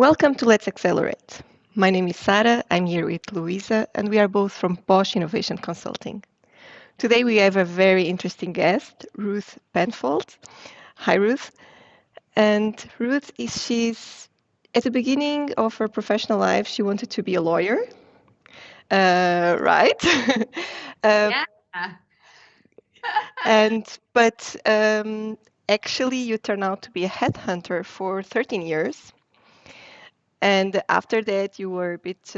Welcome to Let's Accelerate. My name is Sara, I'm here with Luisa, and we are both from Bosch Innovation Consulting. Today we have a very interesting guest, Ruth Penfold. Hi, Ruth. And Ruth she's at the beginning of her professional life, she wanted to be a lawyer, right? uh, Yeah. but actually, you turn out to be a headhunter for 13 years. And after that, you were a bit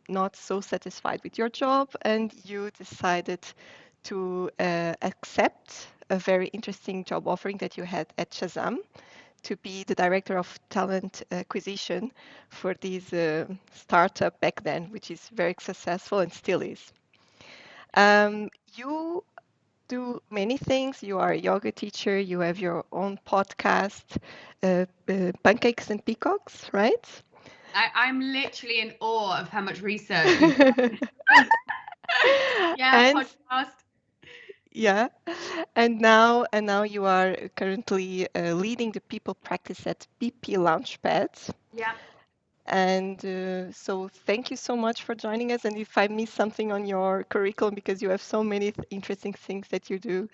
not so satisfied with your job, and you decided to accept a very interesting job offering that you had at Shazam to be the director of talent acquisition for this startup back then, which is very successful and still is. You do many things. You are a yoga teacher, you have your own podcast, Pancakes and Peacocks, right? I'm literally in awe of how much research you've done. Yeah, and podcast. yeah, and now you are currently leading the people practice at BP Launchpad. Yeah. And so thank you so much for joining us. And if I miss something on your curriculum, because you have so many interesting things that you do,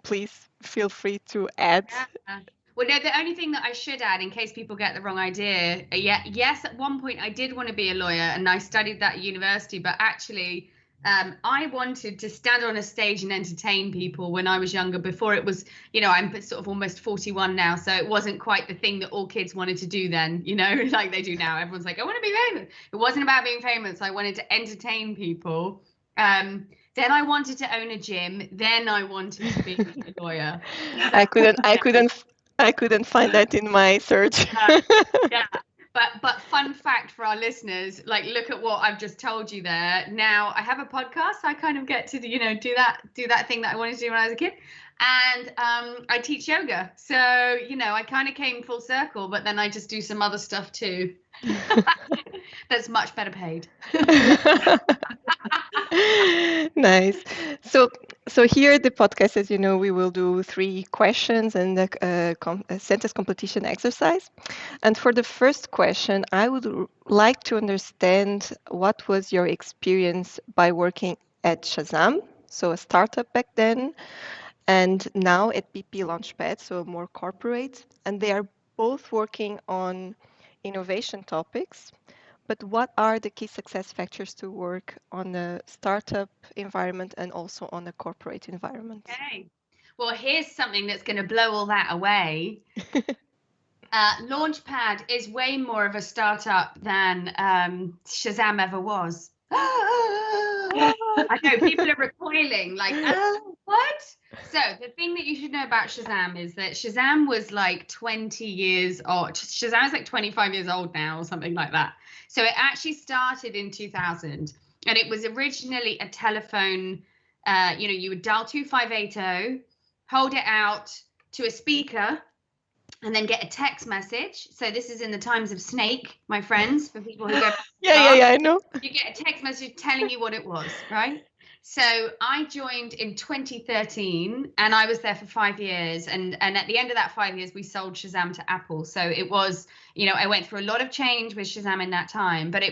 please feel free to add. Yeah. Well, no, the only thing that I should add, in case people get the wrong idea, yes, at one point I did want to be a lawyer and I studied that at university, but actually, I wanted to stand on a stage and entertain people when I was younger. Before it was, I'm sort of almost 41 now, so it wasn't quite the thing that all kids wanted to do then, like they do now. Everyone's like, I want to be famous. It wasn't about being famous. I wanted to entertain people. Then I wanted to own a gym. Then I wanted to be a lawyer. I couldn't, I couldn't, I couldn't find that in my search. Yeah. But fun fact for our listeners, like look at what I've just told you there. Now I have a podcast. I kind of get to do that thing that I wanted to do when I was a kid. And I teach yoga. So, I kind of came full circle, but then I just do some other stuff too. That's much better paid. Nice. So here at the podcast, as you know, we will do 3 questions and a sentence competition exercise. And for the first question, I would like to understand what was your experience by working at Shazam, so a startup back then, and now at BP Launchpad, so more corporate. And they are both working on innovation topics. But what are the key success factors to work on a startup environment and also on a corporate environment? Okay. Well, here's something that's going to blow all that away. Launchpad is way more of a startup than Shazam ever was. I know people are recoiling, like, what? So the thing that you should know about Shazam is that Shazam was like 20 years old. Shazam is like 25 years old now or something like that. So it actually started in 2000, and it was originally a telephone. You would dial 2580, hold it out to a speaker, and then get a text message. So this is in the times of Snake, my friends, for people who go. Yeah, I know. You get a text message telling you what it was, right? So I joined in 2013 and I was there for 5 years. And at the end of that 5 years, we sold Shazam to Apple. So it was, I went through a lot of change with Shazam in that time, but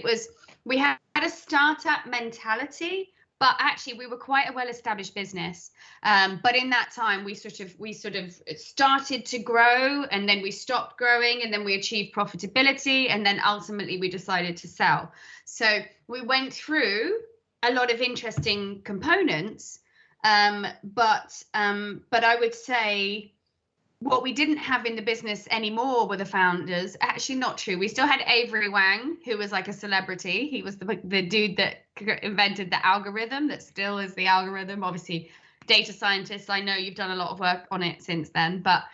we had a startup mentality, but actually we were quite a well-established business. But in that time, we sort of started to grow, and then we stopped growing, and then we achieved profitability, and then ultimately we decided to sell. So we went through a lot of interesting components, but I would say what we didn't have in the business anymore were the founders. Actually, not true. We still had Avery Wang, who was like a celebrity. He was the dude that invented the algorithm that still is the algorithm. Obviously, data scientists, I know you've done a lot of work on it since then, but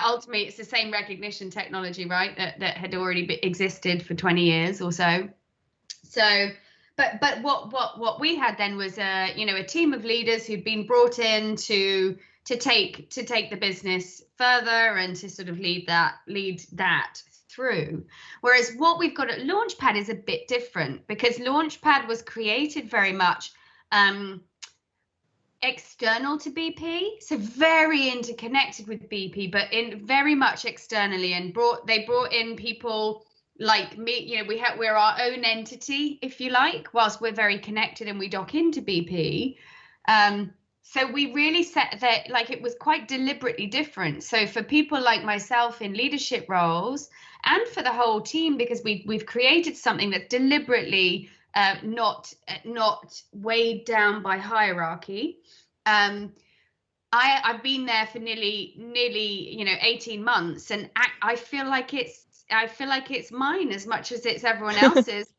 ultimately it's the same recognition technology, right, that had already existed for 20 years or so. So but what we had then was a team of leaders who'd been brought in to take the business further and to sort of lead that through. Whereas what we've got at Launchpad is a bit different, because Launchpad was created very much external to BP, so very interconnected with BP, but in very much externally, and they brought in people like me, we're our own entity, if you like, whilst we're very connected and we dock into BP. So we really set that, like, it was quite deliberately different. So for people like myself in leadership roles, and for the whole team, because we've created something that's deliberately not weighed down by hierarchy. I've been there for nearly 18 months, and I feel like it's mine as much as it's everyone else's,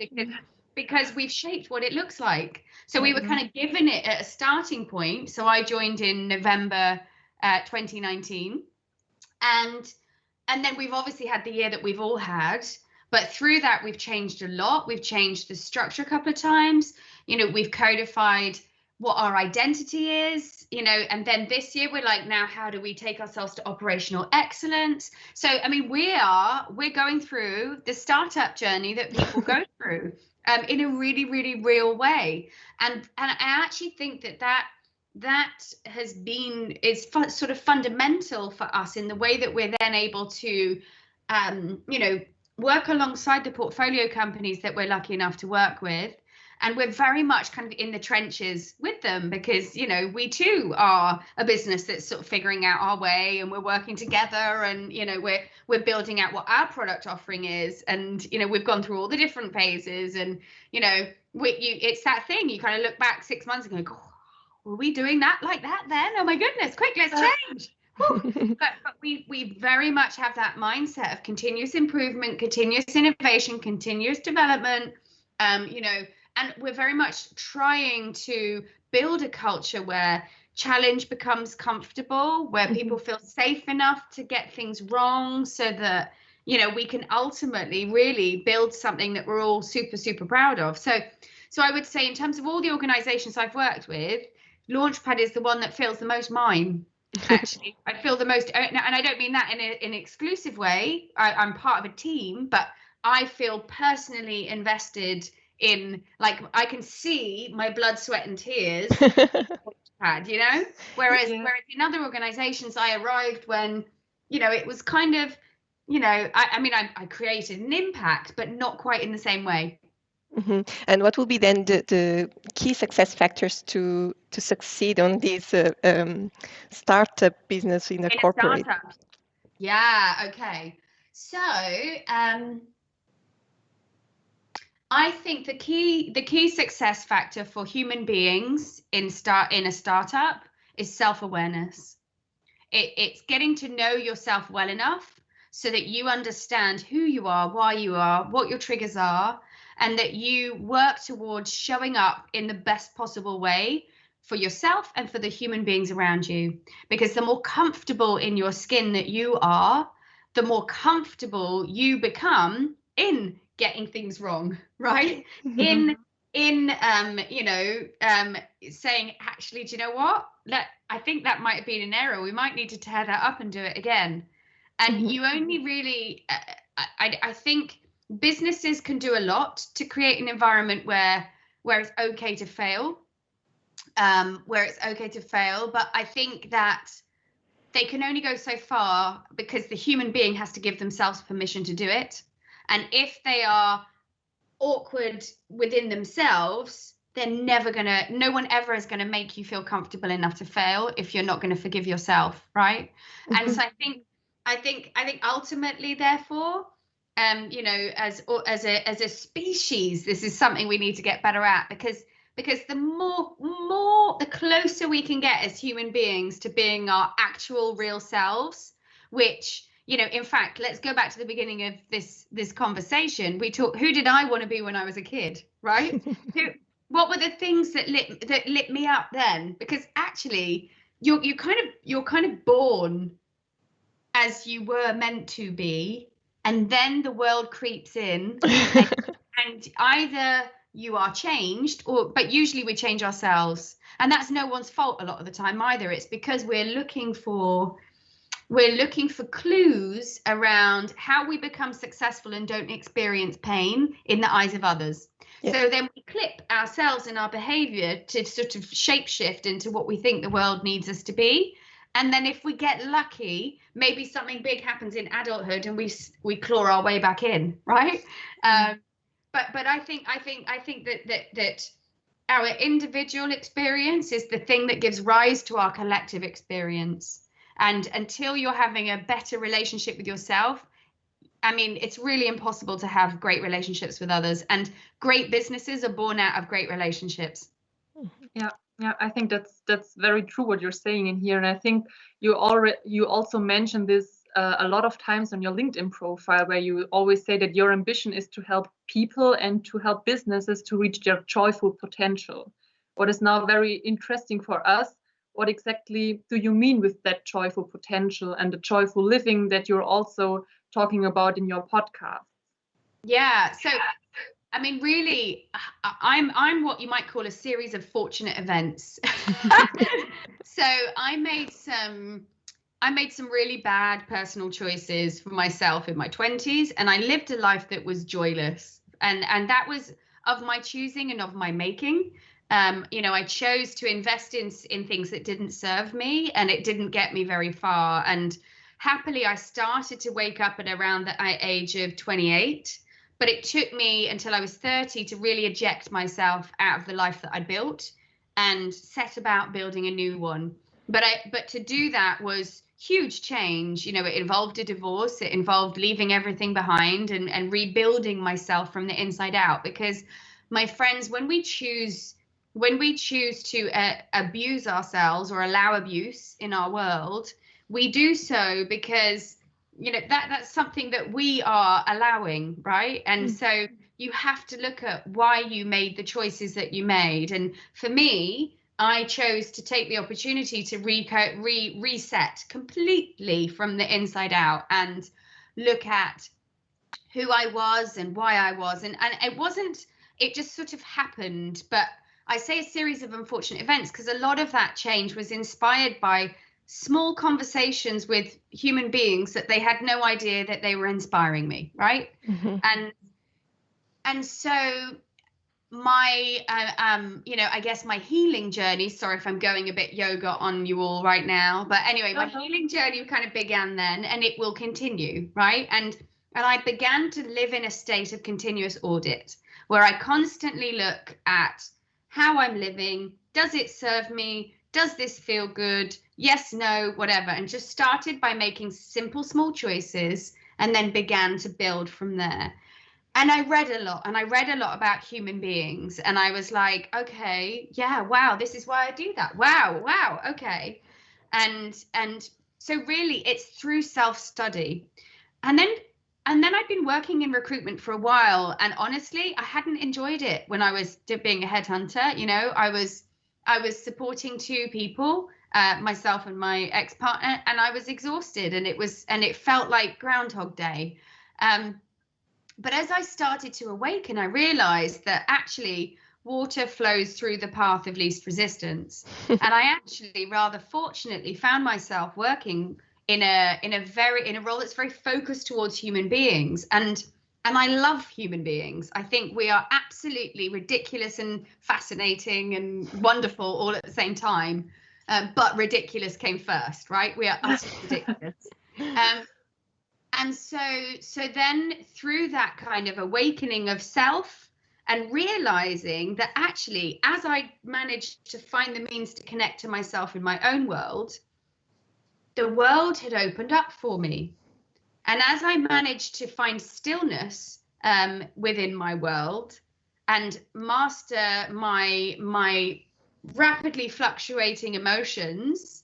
because we've shaped what it looks like. So we were kind of given it at a starting point. So I joined in November 2019, and then we've obviously had the year that we've all had. But through that, we've changed a lot. We've changed the structure a couple of times. We've codified what our identity is, and then this year we're like, now how do we take ourselves to operational excellence? So, I mean, we're going through the startup journey that people go through in a really, really real way. And I actually think that has been, sort of fundamental for us in the way that we're then able to, work alongside the portfolio companies that we're lucky enough to work with. And we're very much kind of in the trenches with them, because, we too are a business that's sort of figuring out our way, and we're working together, and, we're building out what our product offering is. And, we've gone through all the different phases, and, it's that thing, you kind of look back 6 months ago and go, were we doing that like that then? Oh my goodness, quick, let's change. But we very much have that mindset of continuous improvement, continuous innovation, continuous development, and we're very much trying to build a culture where challenge becomes comfortable, where people feel safe enough to get things wrong, so that, we can ultimately really build something that we're all super, super proud of. So I would say, in terms of all the organizations I've worked with, Launchpad is the one that feels the most mine. Actually, I feel the most, and I don't mean that in an exclusive way. I'm part of a team, but I feel personally invested in, like, I can see my blood, sweat, and tears. Whereas in other organizations, I arrived when, it was kind of, I created an impact, but not quite in the same way. And what will be then the key success factors to succeed on this startup business in a corporate? Yeah. Okay. So I think the key success factor for human beings in a startup is self-awareness. It's getting to know yourself well enough so that you understand who you are, why you are, what your triggers are, and that you work towards showing up in the best possible way for yourself and for the human beings around you. Because the more comfortable in your skin that you are, the more comfortable you become in getting things wrong, right? In saying, actually, do you know what? I think that might have been an error. We might need to tear that up and do it again. And you only really, I think businesses can do a lot to create an environment where it's okay to fail, but I think that they can only go so far, because the human being has to give themselves permission to do it. And if they are awkward within themselves, they're no one ever is gonna make you feel comfortable enough to fail if you're not going to forgive yourself, right? And so I think ultimately, therefore, as a species, this is something we need to get better at, because the closer we can get as human beings to being our actual real selves, which, in fact, let's go back to the beginning of this conversation. We talked, who did I want to be when I was a kid, right? What were the things that lit me up then? Because actually, you're kind of born as you were meant to be, and then the world creeps in, and either you are changed, but usually we change ourselves, and that's no one's fault a lot of the time either. It's because we're looking for clues around how we become successful and don't experience pain in the eyes of others. Yeah. So then we clip ourselves and our behavior to sort of shapeshift into what we think the world needs us to be. And then if we get lucky, maybe something big happens in adulthood and we claw our way back in, right? But I think that our individual experience is the thing that gives rise to our collective experience. And until you're having a better relationship with yourself, I mean, it's really impossible to have great relationships with others. And great businesses are born out of great relationships. Yeah, I think that's very true what you're saying in here. And I think you also mentioned this a lot of times on your LinkedIn profile, where you always say that your ambition is to help people and to help businesses to reach their joyful potential. What is now very interesting for us, what exactly do you mean with that joyful potential and the joyful living that you're also talking about in your podcast? Yeah, so I mean, really, I'm what you might call a series of fortunate events. So I made some really bad personal choices for myself in my 20s, and I lived a life that was joyless, and that was of my choosing and of my making. I chose to invest in things that didn't serve me, and it didn't get me very far. And happily, I started to wake up at around the age of 28. But it took me until I was 30 to really eject myself out of the life that I built and set about building a new one. But to do that was huge change. It involved a divorce. It involved leaving everything behind and rebuilding myself from the inside out. Because, my friends, when we choose to abuse ourselves or allow abuse in our world, we do so because that's something that we are allowing, right? And so you have to look at why you made the choices that you made. And for me, I chose to take the opportunity to reset completely from the inside out and look at who I was and why I was. And it just sort of happened. But I say a series of unfortunate events because a lot of that change was inspired by small conversations with human beings that they had no idea that they were inspiring me, right? And so my I guess my healing journey, sorry if I'm going a bit yoga on you all right now, but anyway, my healing journey kind of began then, and it will continue, right? And I began to live in a state of continuous audit where I constantly look at how I'm living. Does it serve me? Does this feel good? Yes, no, whatever. And just started by making simple, small choices and then began to build from there. And I read a lot about human beings. And I was like, okay, yeah, wow, this is why I do that. Wow, okay. And so really it's through self-study. And then I'd been working in recruitment for a while. And honestly, I hadn't enjoyed it when I was being a headhunter. I was supporting two people, myself and my ex-partner, and I was exhausted, and it felt like Groundhog Day. But as I started to awaken, I realized that actually water flows through the path of least resistance. And I actually rather fortunately found myself working in a role that's very focused towards human beings. And I love human beings. I think we are absolutely ridiculous and fascinating and wonderful all at the same time. But ridiculous came first, right? We are utterly ridiculous. And so then through that kind of awakening of self and realizing that actually, as I managed to find the means to connect to myself in my own world, the world had opened up for me. And as I managed to find stillness within my world and master my rapidly fluctuating emotions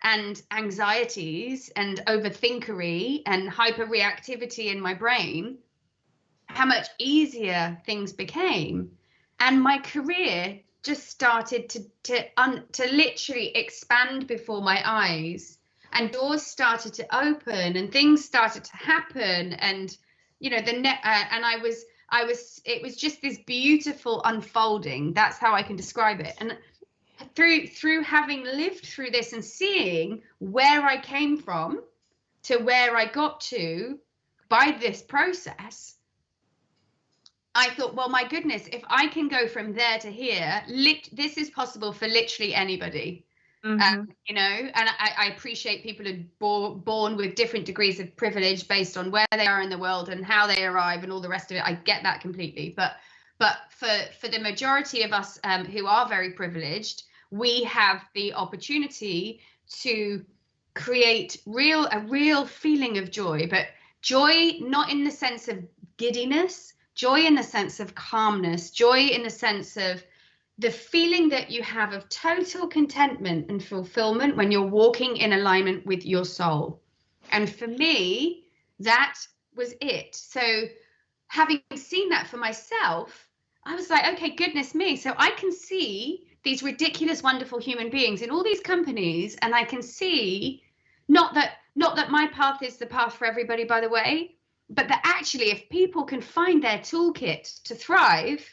and anxieties and overthinkery and hyperreactivity in my brain, how much easier things became. And my career just started to literally expand before my eyes, and doors started to open and things started to happen. And it was just this beautiful unfolding. That's how I can describe it. And through having lived through this and seeing where I came from to where I got to by this process, I thought, well, my goodness, if I can go from there to here, this is possible for literally anybody. You know, and I appreciate people who are born with different degrees of privilege based on where they are in the world and how they arrive and all the rest of it. I get that completely. But for the majority of us who are very privileged, we have the opportunity to create a real feeling of joy, but joy not in the sense of giddiness, joy in the sense of calmness, joy in the sense of the feeling that you have of total contentment and fulfillment when you're walking in alignment with your soul. And for me, that was it. So having seen that for myself, I was like, okay, goodness me. So I can see these ridiculous, wonderful human beings in all these companies, and I can see not that my path is the path for everybody, by the way, but that actually if people can find their toolkit to thrive,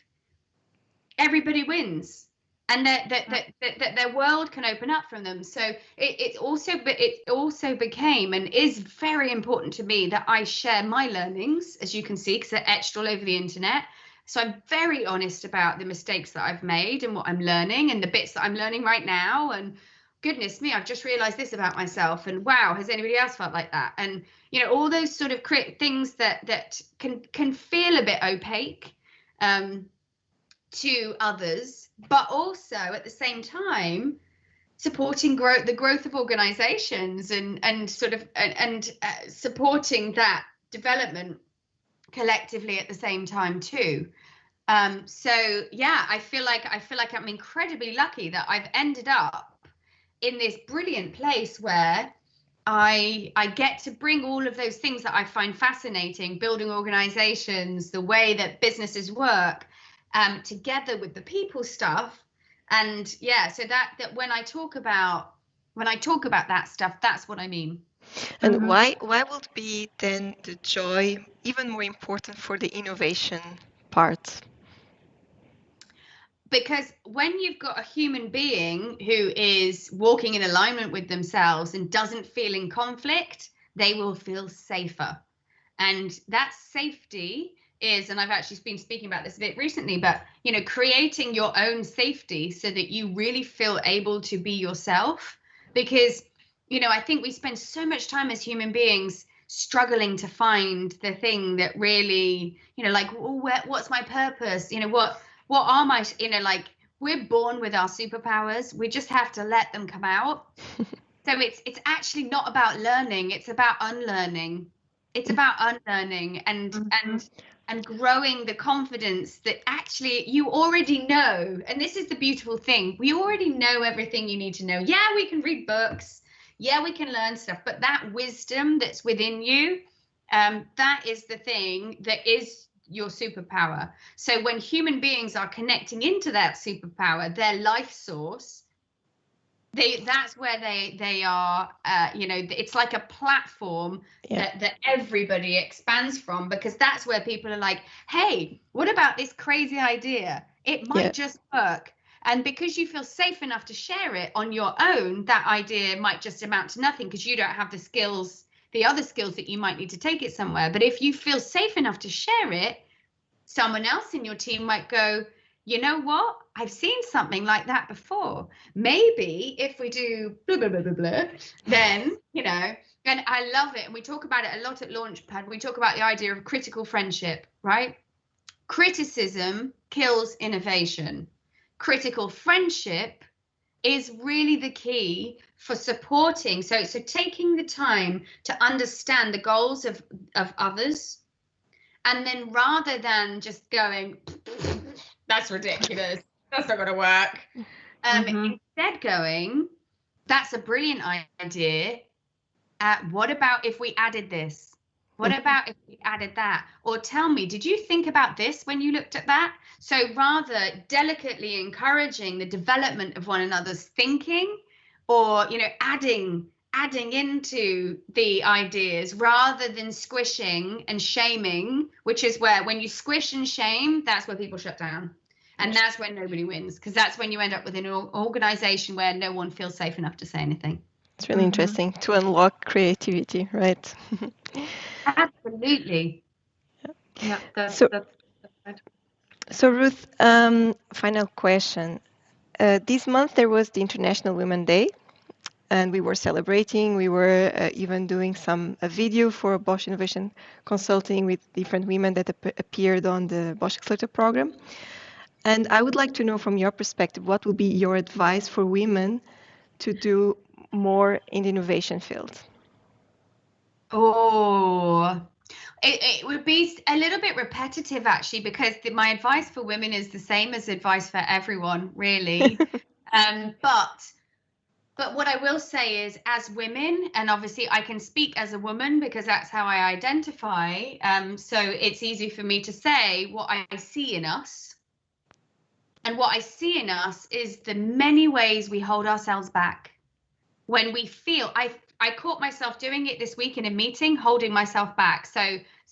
everybody wins, and that their world can open up from them. So it also became and is very important to me that I share my learnings, as you can see, because they're etched all over the internet. So I'm very honest about the mistakes that I've made and what I'm learning and the bits that I'm learning right now. And goodness me, I've just realized this about myself, and wow, has anybody else felt like that? And you know, all those sort of things that can feel a bit opaque to others, but also at the same time supporting the growth of organizations and supporting that development collectively at the same time too. So yeah, I feel like I'm incredibly lucky that I've ended up in this brilliant place where I get to bring all of those things that I find fascinating, building organizations, the way that businesses work, together with the people stuff. And yeah, so that when I talk about that stuff, that's what I mean. And why would be then the joy even more important for the innovation part? Because when you've got a human being who is walking in alignment with themselves and doesn't feel in conflict, they will feel safer. And that safety is, and I've actually been speaking about this a bit recently, but you know, creating your own safety so that you really feel able to be yourself. Because you know, I think we spend so much time as human beings struggling to find the thing that really, you know, like, what's my purpose? You know, what are my, you know, like, we're born with our superpowers. We just have to let them come out. So it's actually not about learning. It's about unlearning. It's about unlearning and growing the confidence that actually you already know. And this is the beautiful thing. We already know everything you need to know. Yeah, we can read books. Yeah, we can learn stuff. But that wisdom that's within you, that is the thing that is your superpower. So when human beings are connecting into that superpower, their life source, that's where they are, you know, it's like a platform that everybody expands from, because that's where people are like, hey, what about this crazy idea? It might just work. And because you feel safe enough to share it on your own, that idea might just amount to nothing because you don't have the skills, the other skills that you might need to take it somewhere. But if you feel safe enough to share it, someone else in your team might go, you know what? I've seen something like that before. Maybe if we do blah, blah, blah, blah, blah, then, you know, and I love it. And we talk about it a lot at Launchpad. We talk about the idea of critical friendship, right? Criticism kills innovation. Critical friendship is really the key for supporting. So taking the time to understand the goals of others, and then rather than just going, that's ridiculous, that's not going to work, instead going, that's a brilliant idea. What about if we added this? What about if we added that? Or tell me, did you think about this when you looked at that? So rather delicately encouraging the development of one another's thinking, or, you know, adding into the ideas rather than squishing and shaming, which is where, when you squish and shame, that's where people shut down. And that's when nobody wins, because that's when you end up with an organization where no one feels safe enough to say anything. It's really interesting to unlock creativity, right? Absolutely. Yeah, that's right. So Ruth, final question. This month there was the International Women's Day, and we were celebrating. We were even doing a video for Bosch Innovation Consulting with different women that appeared on the Bosch Accelerator program. And I would like to know from your perspective, what would be your advice for women to do more in the innovation field? Oh, it would be a little bit repetitive actually, because my advice for women is the same as advice for everyone, really. But what I will say is, as women, and obviously I can speak as a woman because that's how I identify. So it's easy for me to say what I see in us. And what I see in us is the many ways we hold ourselves back. When we feel, I caught myself doing it this week in a meeting, holding myself back. So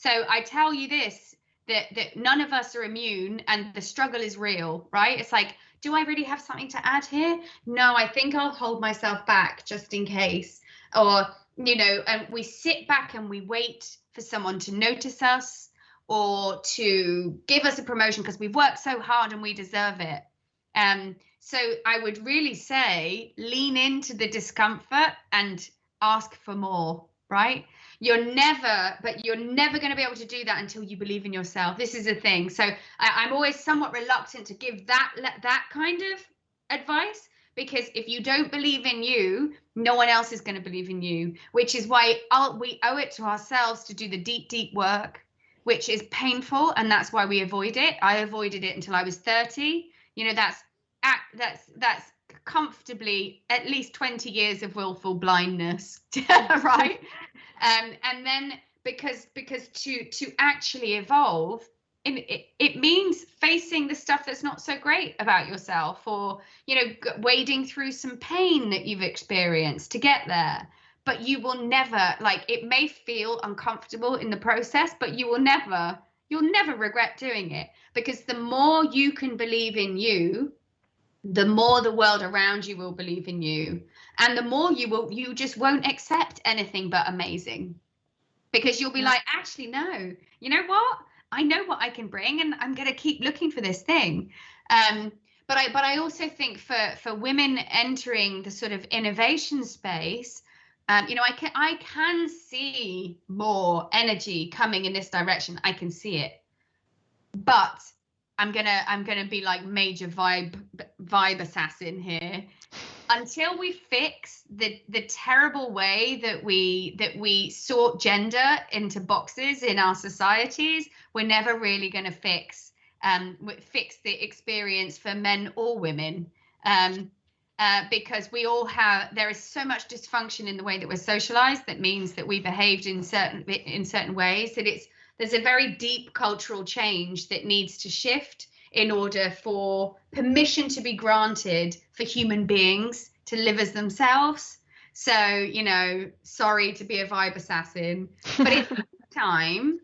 I tell you this, that none of us are immune, and the struggle is real, right? It's like, do I really have something to add here? No, I think I'll hold myself back just in case. Or, and we sit back and we wait for someone to notice us or to give us a promotion because we've worked so hard and we deserve it. So I would really say lean into the discomfort and ask for more, right? You're never going to be able to do that until you believe in yourself. This is a thing. So I'm always somewhat reluctant to give that kind of advice, because if you don't believe in you, no one else is going to believe in you, which is why we owe it to ourselves to do the deep, deep work, which is painful. And that's why we avoid it. I avoided it until I was 30. That's comfortably at least 20 years of willful blindness, right? And then because to actually evolve, it means facing the stuff that's not so great about yourself, or wading through some pain that you've experienced to get there. But you will never, it may feel uncomfortable in the process, but you'll never regret doing it, because the more you can believe in you, the more the world around you will believe in you, and the more you just won't accept anything but amazing, because you'll be like, actually, no, you know what? I know what I can bring, and I'm going to keep looking for this thing. But I also think for women entering the sort of innovation space, I can see more energy coming in this direction. I can see it, but I'm gonna be like major vibe assassin here. Until we fix the terrible way that we sort gender into boxes in our societies, we're never really going to fix the experience for men or women. Because there is so much dysfunction in the way that we're socialized. That means that we behaved in certain ways, that there's a very deep cultural change that needs to shift in order for permission to be granted for human beings to live as themselves. So, sorry to be a vibe assassin, but in time,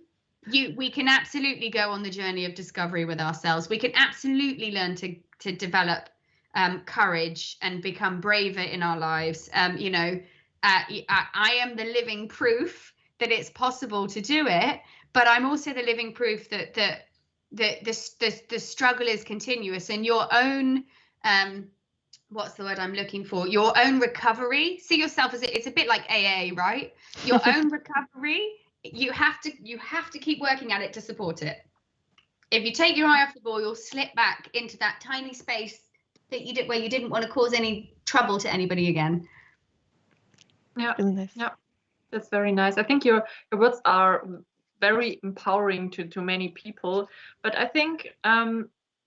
we can absolutely go on the journey of discovery with ourselves. We can absolutely learn to develop courage and become braver in our lives. I am the living proof that it's possible to do it, but I'm also the living proof that the struggle is continuous, and your own what's the word I'm looking for? Your own recovery. See yourself as it's a bit like AA, right? Your own recovery. You have to keep working at it to support it. If you take your eye off the ball, you'll slip back into that tiny space that you did, where you didn't want to cause any trouble to anybody again. Yeah, Really nice. Yeah, that's very nice. I think your words are very empowering to many people. But I think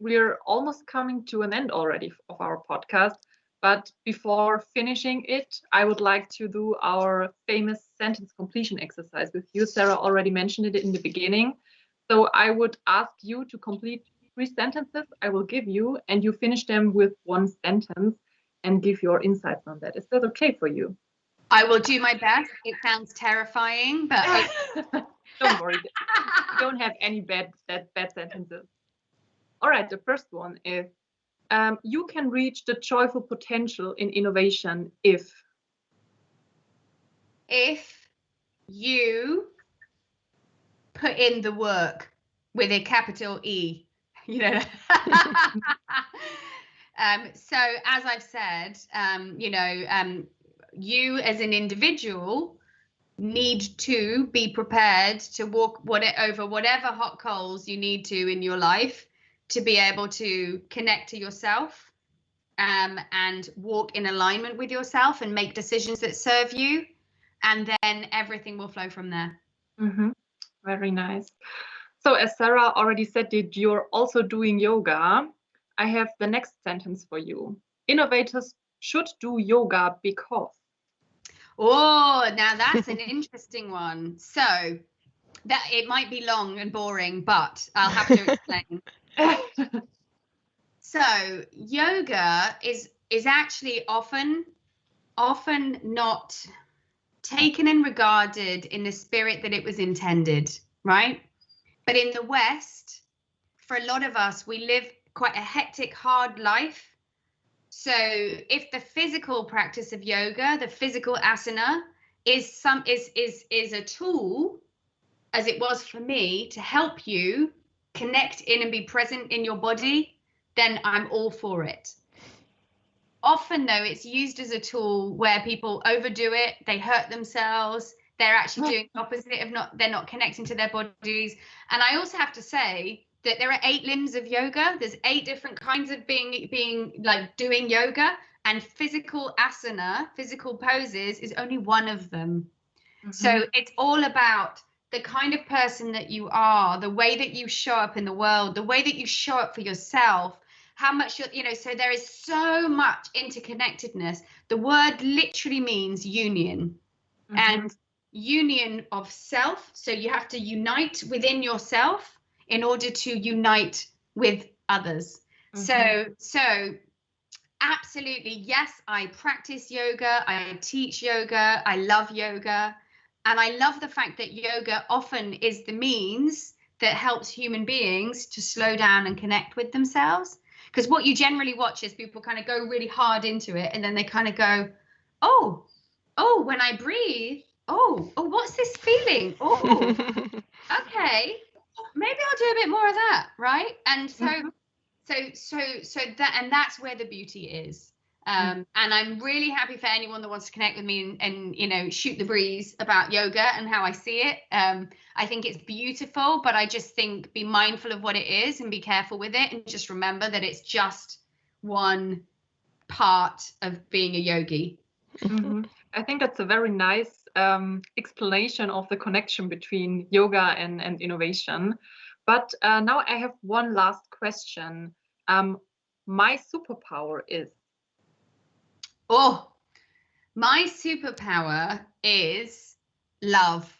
we're almost coming to an end already of our podcast. But before finishing it, I would like to do our famous sentence completion exercise with you. Sarah already mentioned it in the beginning. So I would ask you to complete 3 sentences I will give you, and you finish them with 1 sentence and give your insights on that. Is that okay for you? I will do my best. It sounds terrifying, but don't worry. You don't have any bad sentences. All right, the first one is, you can reach the joyful potential in innovation if you put in the work with a capital E. So as I've said, you as an individual need to be prepared to walk over whatever hot coals you need to in your life to be able to connect to yourself, and walk in alignment with yourself and make decisions that serve you, and then everything will flow from there. Very nice. So as Sarah already said that you're also doing yoga, I have the next sentence for you. Innovators should do yoga because. Oh, now that's an interesting one. So that it might be long and boring, but I'll have to explain. So yoga is actually often not taken and regarded in the spirit that it was intended, right? But in the West, for a lot of us, we live quite a hectic, hard life. So if the physical practice of yoga, the physical asana, is a tool, as it was for me, to help you connect in and be present in your body, then I'm all for it. Often, though, it's used as a tool where people overdo it, they hurt themselves, they're actually doing the opposite of they're not connecting to their bodies. And I also have to say that there are 8 limbs of yoga. There's 8 different kinds of being like doing yoga, and physical asana, physical poses, is only one of them. So it's all about the kind of person that you are, the way that you show up in the world, the way that you show up for yourself, how much so there is so much interconnectedness. The word literally means union, and union of self. So you have to unite within yourself in order to unite with others. So absolutely, yes, I practice yoga, I teach yoga, I love yoga. And I love the fact that yoga often is the means that helps human beings to slow down and connect with themselves. Because what you generally watch is people kind of go really hard into it, and then they kind of go, oh, when I breathe, oh, what's this feeling? Oh, okay, maybe I'll do a bit more of that, right? And so that, and that's where the beauty is. And I'm really happy for anyone that wants to connect with me and shoot the breeze about yoga and how I see it. I think it's beautiful, but I just think be mindful of what it is and be careful with it, and just remember that it's just one part of being a yogi. I think that's a very nice explanation of the connection between yoga and innovation. But now I have one last question. My superpower is? Oh, my superpower is love.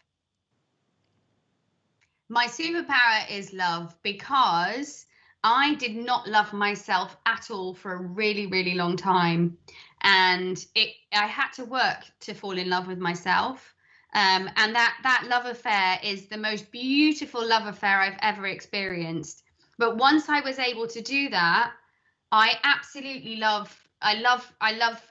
My superpower is love, because I did not love myself at all for a really, really long time. And I had to work to fall in love with myself. And that love affair is the most beautiful love affair I've ever experienced. But once I was able to do that, I absolutely love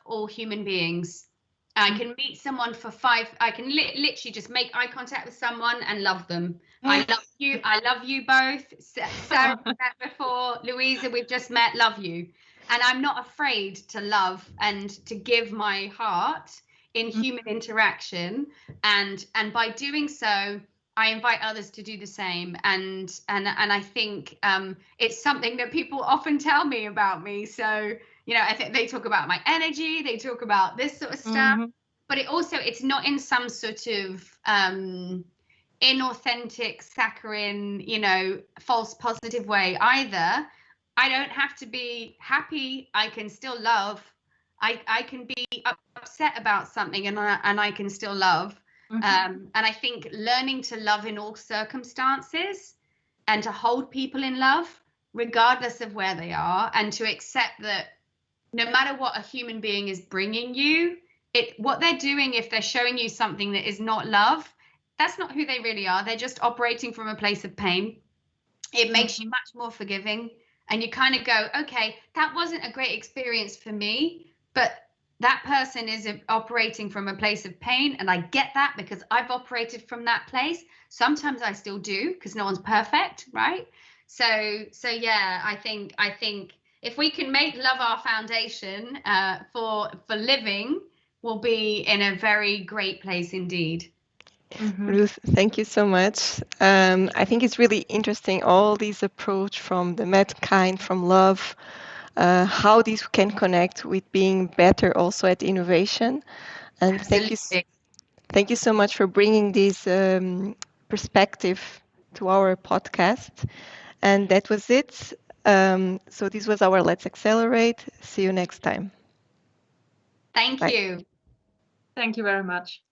all human beings. I can meet someone for I can literally just make eye contact with someone and love them. I love you both. Sarah met before, Louisa, we've just met, love you. And I'm not afraid to love and to give my heart in human interaction. And by doing so, I invite others to do the same. And I think it's something that people often tell me about me. So, I think they talk about my energy, they talk about this sort of stuff, but it's not in some sort of inauthentic, saccharine, false positive way either. I don't have to be happy. I can still love. I can be upset about something and I can still love. And I think learning to love in all circumstances and to hold people in love, regardless of where they are, and to accept that no matter what a human being is bringing you, what they're doing, if they're showing you something that is not love, that's not who they really are. They're just operating from a place of pain. It makes you much more forgiving. And you kind of go, okay, that wasn't a great experience for me, but that person is operating from a place of pain. And I get that because I've operated from that place. Sometimes I still do, because no one's perfect, right? So yeah, I think if we can make love our foundation for living, will be in a very great place indeed. Ruth, thank you so much. I think it's really interesting, all these approach from the mankind, from love, how these can connect with being better also at innovation. And Absolutely. thank you so much for bringing this perspective to our podcast. And that was it. So this was our Let's Accelerate. See you next time. Thank Bye. you. Thank you very much.